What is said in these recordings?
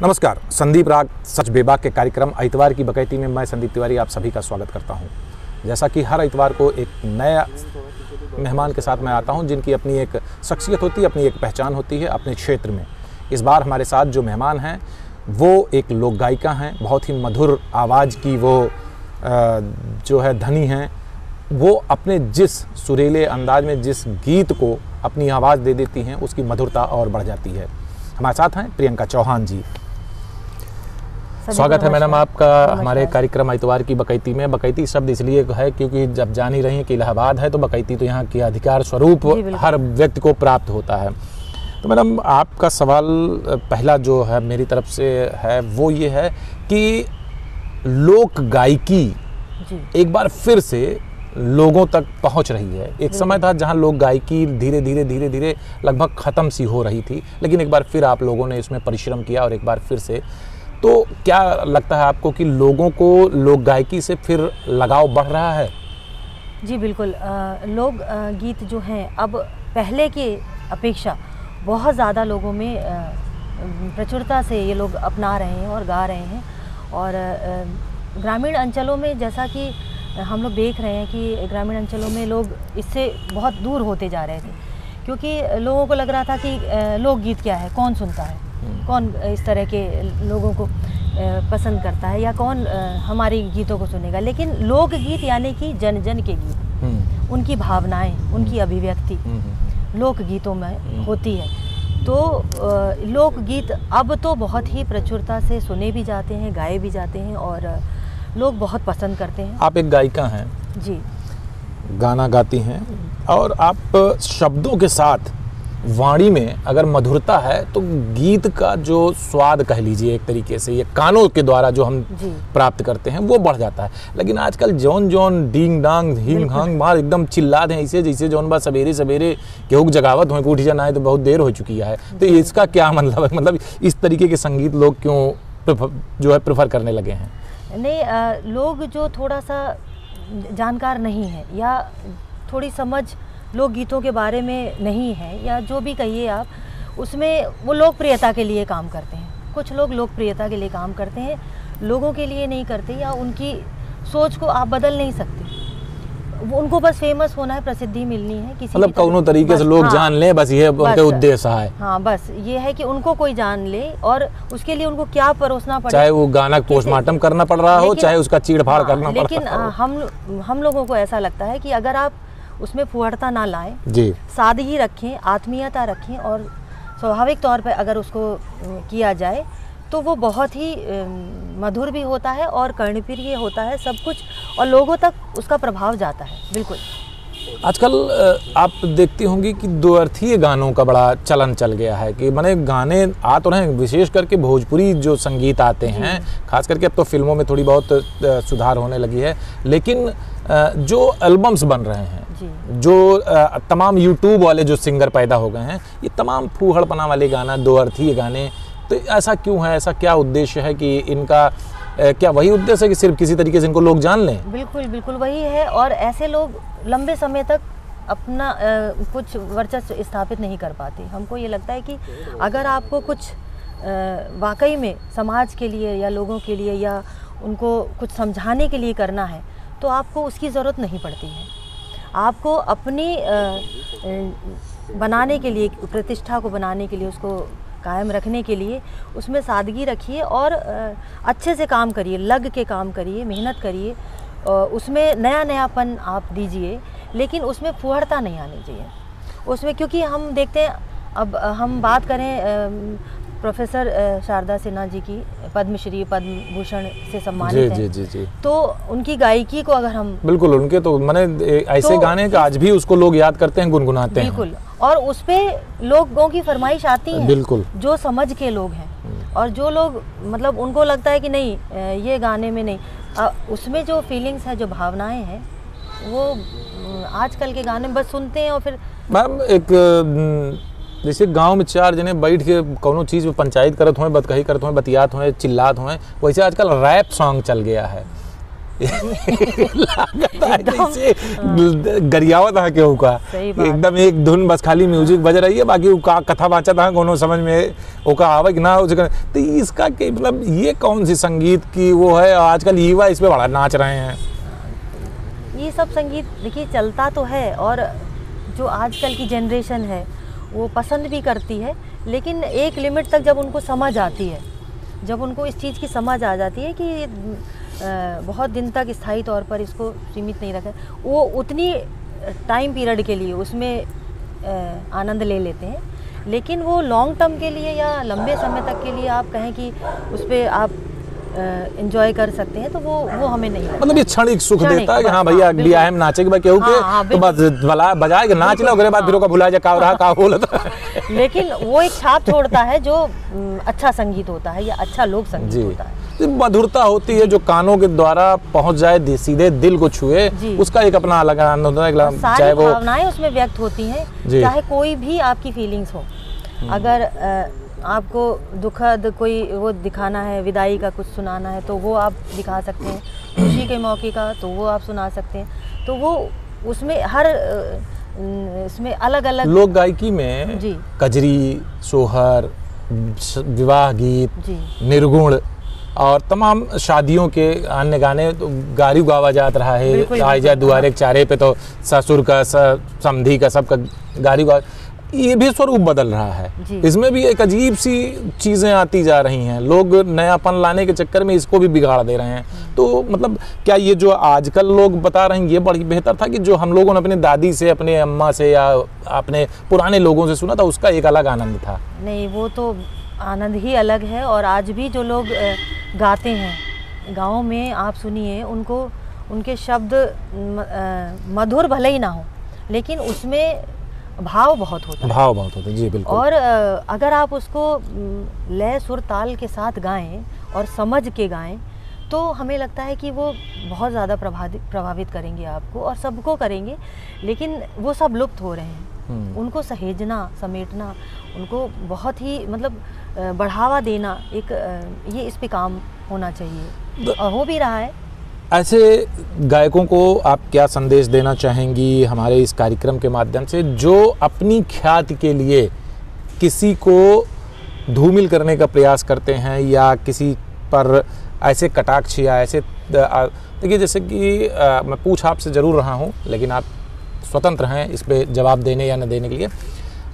नमस्कार, संदीप राग सच बेबाक के कार्यक्रम इतवार की बकैती में मैं संदीप तिवारी आप सभी का स्वागत करता हूं। जैसा कि हर इतवार को एक नया मेहमान के साथ मैं आता हूं जिनकी अपनी एक शख्सियत होती है, अपनी एक पहचान होती है अपने क्षेत्र में। इस बार हमारे साथ जो मेहमान हैं वो एक लोक गायिका हैं, बहुत ही मधुर आवाज़ की वो जो है धनी हैं। वो अपने जिस सुरीले अंदाज में जिस गीत को अपनी आवाज़ दे देती हैं उसकी मधुरता और बढ़ जाती है। हमारे साथ हैं प्रियंका चौहान जी। स्वागत है मैडम आपका हमारे कार्यक्रम इतवार की बकैती में। बकैती शब्द इसलिए है क्योंकि जब जान ही रही हैं कि इलाहाबाद है तो बकैती तो यहाँ के अधिकार स्वरूप हर व्यक्ति को प्राप्त होता है। तो मैडम आपका सवाल पहला जो है मेरी तरफ से है वो ये है कि लोक गायकी एक बार फिर से लोगों तक पहुंच रही है। एक समय था जहां लोक गायकी धीरे धीरे लगभग ख़त्म सी हो रही थी, लेकिन एक बार फिर आप लोगों ने इसमें परिश्रम किया और एक बार फिर से। तो क्या लगता है आपको कि लोगों को लोक गायकी से फिर लगाव बढ़ रहा है? जी बिल्कुल, लोक गीत जो हैं अब पहले की अपेक्षा बहुत ज़्यादा लोगों में प्रचुरता से ये लोग अपना रहे हैं और गा रहे हैं। और ग्रामीण अंचलों में जैसा कि हम लोग देख रहे हैं कि ग्रामीण अंचलों में लोग इससे बहुत दूर होते जा रहे थे, क्योंकि लोगों को लग रहा था कि लोकगीत क्या है, कौन सुनता है, कौन इस तरह के लोगों को पसंद करता है या कौन हमारे गीतों को सुनेगा। लेकिन लोकगीत यानी कि जन जन के गीत, उनकी भावनाएं, उनकी अभिव्यक्ति लोकगीतों में होती है। तो लोकगीत अब तो बहुत ही प्रचुरता से सुने भी जाते हैं, गाए भी जाते हैं और लोग बहुत पसंद करते हैं। आप एक गायिका हैं जी, गाना गाती हैं और आप शब्दों के साथ वाणी में अगर मधुरता है तो गीत का जो स्वाद कह लीजिए एक तरीके से ये कानों के द्वारा जो हम प्राप्त करते हैं वो बढ़ जाता है। लेकिन आजकल जौन जौन डींग डांग हिंग हांग मार एकदम चिल्ला दें ऐसे जैसे जौन बात सवेरे सवेरे केहू जगावत हो उठी जाना है तो बहुत देर हो चुकी है। तो इसका क्या मतलब है, मतलब इस तरीके के संगीत लोग क्यों जो है प्रेफर करने लगे हैं? नहीं, लोग जो थोड़ा सा जानकार नहीं है या थोड़ी समझ लोक गीतों के बारे में नहीं है या जो भी कहिए आप, उसमें वो लोकप्रियता के लिए काम करते हैं। कुछ लोग लोकप्रियता के लिए काम करते हैं, लोगों के लिए नहीं करते, या उनकी सोच को आप बदल नहीं सकते। उनको बस फेमस होना है, प्रसिद्धि मिलनी है, किसी मतलब कौनो तरीके से लोग जान ले, बस ये उनका उद्देश्य है। हाँ, बस ये है कि उनको कोई जान ले और उसके लिए उनको क्या परोसना पड़े, चाहे वो गाना पोस्टमार्टम करना पड़ रहा हो, चाहे उसका चीड़-फाड़ करना पड़ रहा हो। लेकिन हम लोगों को ऐसा लगता है कि अगर आप उसमें फुहड़ता ना लाएं, सादगी रखें, आत्मीयता रखें और स्वाभाविक तौर पर अगर उसको किया जाए तो वो बहुत ही मधुर भी होता है और कर्णप्रिय होता है सब कुछ, और लोगों तक उसका प्रभाव जाता है। बिल्कुल आजकल आप देखती होंगी कि दो अर्थीय गानों का बड़ा चलन चल गया है कि माने गाने आ तो रहे हैं, विशेष करके भोजपुरी जो संगीत आते हैं, खास करके अब तो फिल्मों में थोड़ी बहुत सुधार होने लगी है, लेकिन जो एल्बम्स बन रहे हैं, जो तमाम यूट्यूब वाले जो सिंगर पैदा हो गए हैं, ये तमाम फूहड़पना वाले गाना, दो अर्थीय गाने, तो ऐसा क्यों है? ऐसा क्या उद्देश्य है कि इनका क्या वही उद्देश्य है कि सिर्फ किसी तरीके से इनको लोग जान लें? बिल्कुल बिल्कुल वही है, और ऐसे लोग लंबे समय तक अपना कुछ वर्चस्व स्थापित नहीं कर पाते। हमको ये लगता है कि अगर आपको कुछ वाकई में समाज के लिए या लोगों के लिए या उनको कुछ समझाने के लिए करना है तो आपको उसकी ज़रूरत नहीं पड़ती है। आपको अपनी बनाने के लिए, प्रतिष्ठा को बनाने के लिए, उसको कायम रखने के लिए उसमें सादगी रखिए और अच्छे से काम करिए, लग के काम करिए, मेहनत करिए, उसमें नया नयापन आप दीजिए, लेकिन उसमें फुहड़ता नहीं आनी चाहिए उसमें। क्योंकि हम देखते हैं, अब हम बात करें प्रोफेसर शारदा सिन्हा जी की, पद्मश्री पद्म भूषण से सम्मानित हैं। जी। तो उनकी गायकी को अगर हम बिल्कुल, उनके तो माने ऐसे तो गाने का आज भी उसको लोग याद करते हैं, गुनगुनाते हैं। बिल्कुल, और उस पे लोगों की फरमाइश आती है, बिल्कुल, जो समझ के लोग हैं और जो लोग मतलब उनको लगता है कि नहीं ये गाने में नहीं, उसमें जो फीलिंग्स है, जो भावनाएं हैं, वो आजकल के गाने बस सुनते हैं। और फिर मैम एक जैसे गांव में चार जने बैठ के कोनो चीज़ में पंचायत करत हुए, बतकही करत हुए, बतियात हुए, चिल्लात हुए, वैसे आजकल रैप सॉन्ग चल गया है। लागत है जैसे गरियावत है केहू का, एकदम एक धुन बस खाली म्यूजिक बज रही है, बाकी का कथा वाचत है कोनो समझ में ओका आवे कि ना हो। तो इसका के मतलब ये कौन सी संगीत की वो है, आजकल युवा इस पे बड़ा नाच रहे हैं। ये सब संगीत देखिए चलता तो है, और जो आजकल की जनरेशन है वो पसंद भी करती है, लेकिन एक लिमिट तक जब उनको समझ आती है, जब उनको इस चीज़ की समझ आ जाती है कि बहुत दिन तक स्थायी तौर पर इसको सीमित नहीं रखा, वो उतनी टाइम पीरियड के लिए उसमें आनंद ले लेते हैं। लेकिन वो लॉन्ग टर्म के लिए या लंबे समय तक के लिए आप कहें कि उस पर आप एंजॉय कर सकते हैं, तो वो हमें नहीं लगता। मतलब ये क्षणिक सुख देता है कि हाँ भैया अगली आयम नाचे के केहू के तो बस बजाए के नाच लो, उसके बाद फिर भुला जा का रहा का बोलता। लेकिन वो एक छाप छोड़ता है जो अच्छा संगीत होता है या अच्छा लोक संगीत होता है। मधुरता होती है जो कानों के द्वारा पहुंच जाए, सीधे दिल को छुए, उसका एक अपना अलग आनंद होता है। चाहे वो भावनाएं उसमें व्यक्त होती हैं, चाहे कोई भी आपकी फीलिंग्स हो। अगर आपको दुखद कोई वो दिखाना है, विदाई का कुछ सुनाना है, तो वो आप दिखा सकते हैं, खुशी के मौके का तो वो आप सुना सकते हैं। तो वो उसमें हर इसमें अलग अलग लोक गायकी में कजरी, सोहर, विवाह गीत, निर्गुण और तमाम शादियों के अन्य गाने तो गारी गावा जात रहा है। आए जाए दुआरे चारे पे तो ससुर का समधी का सबका गारी गा, ये भी स्वरूप बदल रहा है। इसमें भी एक अजीब सी चीज़ें आती जा रही हैं, लोग नयापन लाने के चक्कर में इसको भी बिगाड़ दे रहे हैं। तो मतलब क्या ये जो आजकल लोग बता रहे हैं ये बड़ी बेहतर था कि जो हम लोगों ने अपने दादी से, अपने अम्मा से या अपने पुराने लोगों से सुना था, उसका एक अलग आनंद था? नहीं, वो तो आनंद ही अलग है। और आज भी जो लोग गाते हैं गाँव में, आप सुनिए उनको, उनके शब्द मधुर भले ही ना हो, लेकिन उसमें भाव बहुत होता है। भाव बहुत होता है, जी बिल्कुल। और अगर आप उसको लय सुर ताल के साथ गाएं और समझ के गाएं, तो हमें लगता है कि वो बहुत ज़्यादा प्रभावित करेंगे आपको, और सबको करेंगे। लेकिन वो सब लुप्त हो रहे हैं। उनको सहेजना, समेटना, उनको बहुत ही मतलब बढ़ावा देना, एक ये इस पे काम होना चाहिए, और हो भी रहा है। ऐसे गायकों को आप क्या संदेश देना चाहेंगी हमारे इस कार्यक्रम के माध्यम से, जो अपनी ख्याति के लिए किसी को धूमिल करने का प्रयास करते हैं या किसी पर ऐसे कटाक्ष या ऐसे, देखिए जैसे कि मैं पूछ आपसे ज़रूर रहा हूँ, लेकिन आप स्वतंत्र हैं इस पे जवाब देने या न देने के लिए।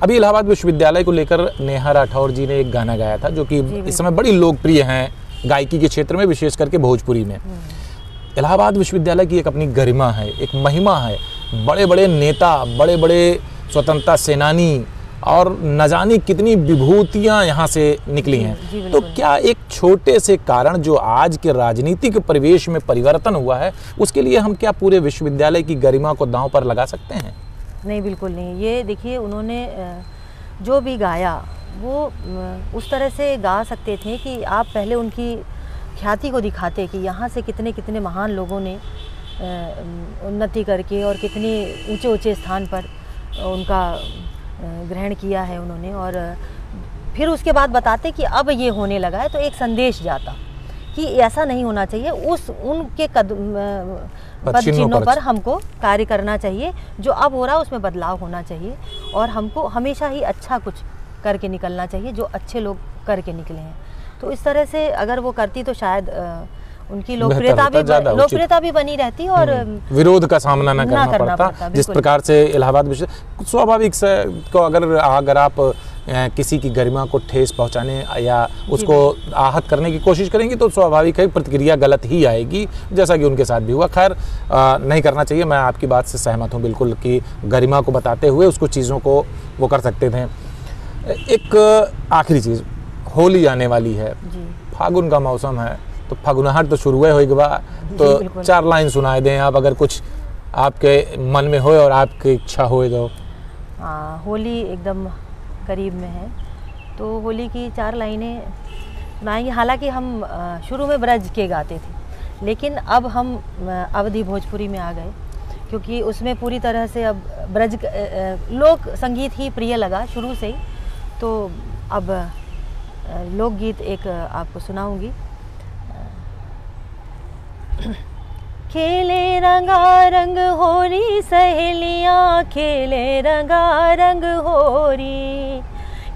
अभी इलाहाबाद विश्वविद्यालय को लेकर नेहा राठौर जी ने एक गाना गाया था जो कि इस समय बड़ी लोकप्रिय हैं गायकी के क्षेत्र में, विशेष करके भोजपुरी में। इलाहाबाद विश्वविद्यालय की एक अपनी गरिमा है, एक महिमा है। बड़े बड़े नेता, बड़े बड़े स्वतंत्रता सेनानी और न जाने कितनी विभूतियां यहाँ से निकली हैं। तो क्या एक छोटे से कारण जो आज के राजनीतिक परिवेश में परिवर्तन हुआ है, उसके लिए हम क्या पूरे विश्वविद्यालय की गरिमा को दांव पर लगा सकते हैं? नहीं, बिल्कुल नहीं। ये देखिए, उन्होंने जो भी गाया वो उस तरह से गा सकते थे कि आप पहले उनकी ख्याति को दिखाते कि यहाँ से कितने कितने महान लोगों ने उन्नति करके और कितने ऊंचे ऊंचे स्थान पर उनका ग्रहण किया है उन्होंने, और फिर उसके बाद बताते कि अब ये होने लगा है। तो एक संदेश जाता कि ऐसा नहीं होना चाहिए, उनके पद चिन्हों पर हमको कार्य करना चाहिए। जो अब हो रहा है उसमें बदलाव होना चाहिए, और हमको हमेशा ही अच्छा कुछ करके निकलना चाहिए, जो अच्छे लोग करके निकले हैं। तो इस तरह से अगर वो करती तो शायद उनकी लोकप्रियता भी बनी रहती और विरोध का सामना न करना पड़ता। जिस प्रकार से इलाहाबाद विश्व, स्वाभाविक से को अगर आप किसी की गरिमा को ठेस पहुंचाने या उसको आहत करने की कोशिश करेंगी तो स्वाभाविक है प्रतिक्रिया गलत ही आएगी, जैसा कि उनके साथ भी हुआ। खैर, नहीं करना चाहिए। मैं आपकी बात से सहमत हूँ बिल्कुल कि गरिमा को बताते हुए उसको चीज़ों को वो कर सकते थे। एक आखिरी चीज़, होली आने वाली है, फागुन का मौसम है, तो फागुनहट तो शुरू हो गई बा, तो 4 लाइन सुनाए दें आप, अगर कुछ आपके मन में हो और आपकी इच्छा हो तो। होली एकदम करीब में है, तो होली की 4 लाइनें सुनाएंगे। हालांकि हम शुरू में ब्रज के गाते थे, लेकिन अब हम अवधी भोजपुरी में आ गए, क्योंकि उसमें पूरी तरह से अब ब्रज लोक संगीत ही प्रिय लगा शुरू से ही। तो अब लोकगीत एक आपको सुनाऊंगी। खेले रंगारंग होरी सहेलियाँ, खेले रंगारंग होरी,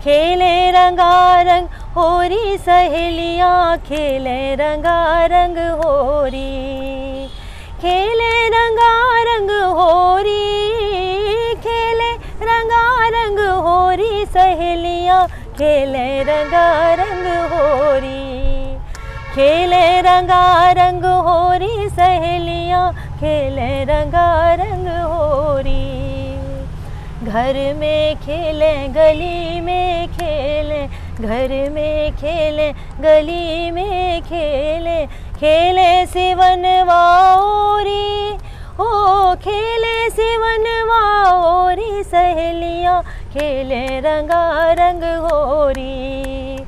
खेले रंगारंग होरी सहेलियाँ, खेले रंगारंग होरी, खेले रंगारंग होरी, खेले रंगारंग होरी सहेलियाँ, खेले रंगारंग होरी, खेले रंगारंग होरी सहेलियाँ, खेले रंगारंग होरी। घर में खेले गली में खेले, घर में खेले गली में खेले, खेले सिवनवा ओरी, ओ खेले सिवनवा ओरी सहेलियाँ, खेले रंगारंग होरी,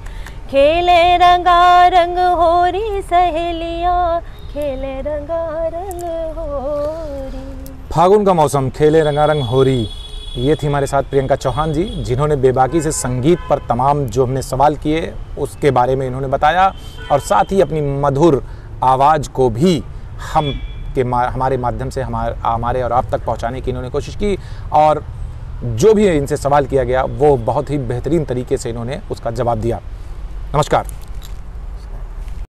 खेले रंगारंग होरी सहेलियाँ, खेले रंगारंग होरी। फागुन का मौसम, खेले रंगारंग होरी, ये थी हमारे साथ प्रियंका चौहान जी, जिन्होंने बेबाकी से संगीत पर तमाम जो हमने सवाल किए उसके बारे में इन्होंने बताया, और साथ ही अपनी मधुर आवाज़ को भी हमारे माध्यम से हमारे और आप तक पहुंचाने की इन्होंने कोशिश की, और जो भी इनसे सवाल किया गया वो बहुत ही बेहतरीन तरीके से इन्होंने उसका जवाब दिया। नमस्कार।